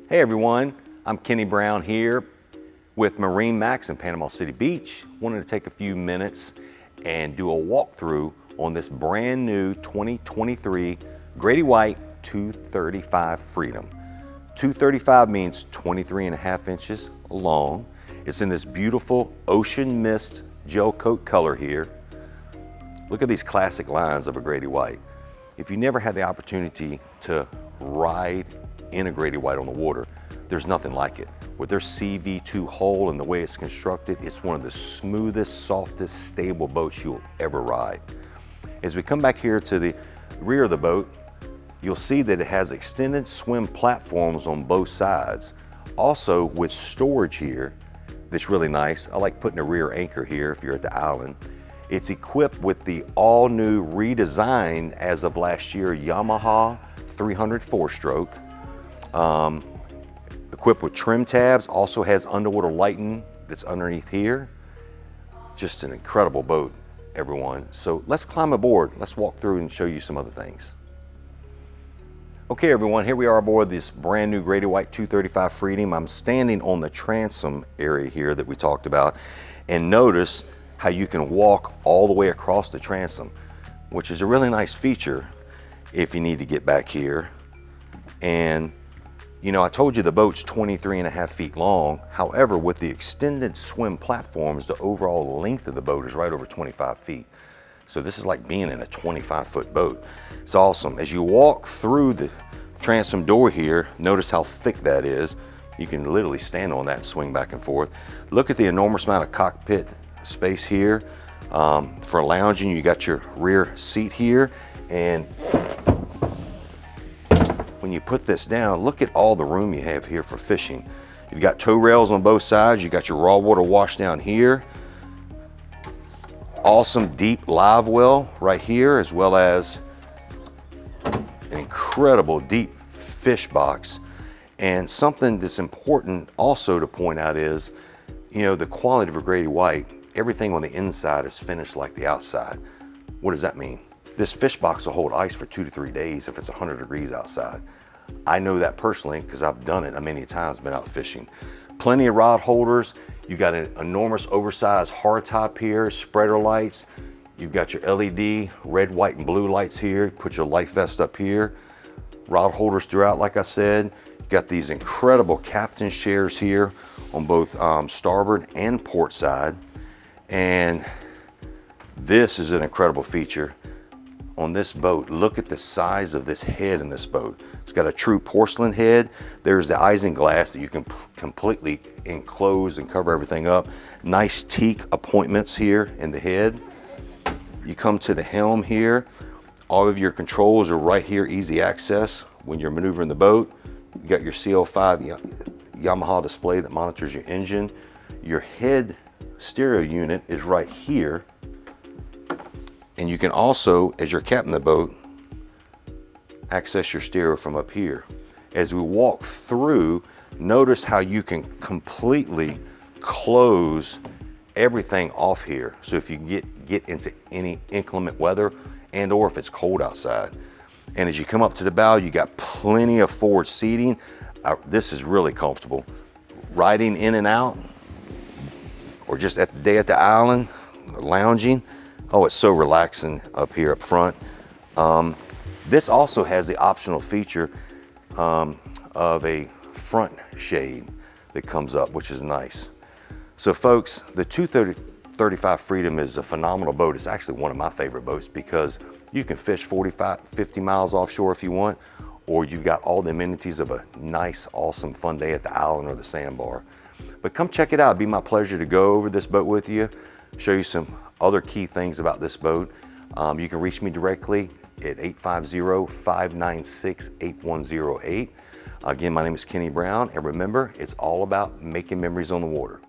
Hey everyone, I'm Kenny Brown here with MarineMax in Panama City Beach. Wanted to take a few minutes and do a walkthrough on this brand new 2023 Grady-White 235 Freedom. 235 means 23.5 inches long. It's in this beautiful ocean mist gel coat color here. Look at these classic lines of a Grady-White. If you never had the opportunity to ride in a Grady-White on the water, there's nothing like it. With their CV2 hull and the way it's constructed, it's one of the smoothest, softest, stable boats you'll ever ride. As we come back here to the rear of the boat, you'll see that it has extended swim platforms on both sides. Also with storage here that's really nice. I like putting a rear anchor here if you're at the island. It's equipped with the all-new, redesigned as of last year, Yamaha 300 4-stroke. Equipped with trim tabs, also has underwater lighting that's underneath here. Just an incredible boat, everyone. So let's climb aboard. Let's walk through and show you some other things. Okay, everyone, here we are aboard this brand new Grady-White 235 Freedom. I'm standing on the transom area here that we talked about, and notice how you can walk all the way across the transom, which is a really nice feature if you need to get back here. And you know, I told you the boat's 23.5 feet long. However, with the extended swim platforms, the overall length of the boat is right over 25 feet. So this is like being in a 25-foot boat. It's awesome. As you walk through the transom door here, notice how thick that is. You can literally stand on that and swing back and forth. Look at the enormous amount of cockpit space here. For lounging, you got your rear seat here, and when you put this down, look at all the room you have here for fishing. You've got tow rails on both sides. You got your raw water wash down here. Awesome deep live well right here, as well as an incredible deep fish box. And something that's important also to point out is, you know, the quality of a Grady-White, everything on the inside is finished like the outside. What does that mean? This fish box will hold ice for 2 to 3 days if it's 100 degrees outside. I know that personally because I've done it many times, been out fishing. Plenty of rod holders. You got an enormous oversized hardtop here, spreader lights. You've got your LED red, white, and blue lights here. Put your life vest up here. Rod holders throughout, like I said. You've got these incredible captain's chairs here on both starboard and port side. And this is an incredible feature on this boat. Look at the size of this head in this boat. It's got a true porcelain head. There's the isinglass that you can completely enclose and cover everything up. Nice teak appointments here in the head. You come to the helm here. All of your controls are right here, easy access when you're maneuvering the boat. You got your CL5 Yamaha display that monitors your engine. Your head stereo unit is right here. And you can also, as you're captain of the boat, access your stereo from up here. As we walk through, notice how you can completely close everything off here. So if you get into any inclement weather and or if it's cold outside. And as you come up to the bow, you got plenty of forward seating. This is really comfortable. Riding in and out, or just at the day at the island, lounging. Oh, it's so relaxing up here up front. This also has the optional feature of a front shade that comes up, which is nice. So folks, the 235 Freedom is a phenomenal boat. It's actually one of my favorite boats because you can fish 45, 50 miles offshore if you want, or you've got all the amenities of a nice, awesome, fun day at the island or the sandbar. But come check it out. It'd be my pleasure to go over this boat with you, show you some other key things about this boat. You can reach me directly at 850-596-8108. Again, my name is Kenny Brown, and remember, it's all about making memories on the water.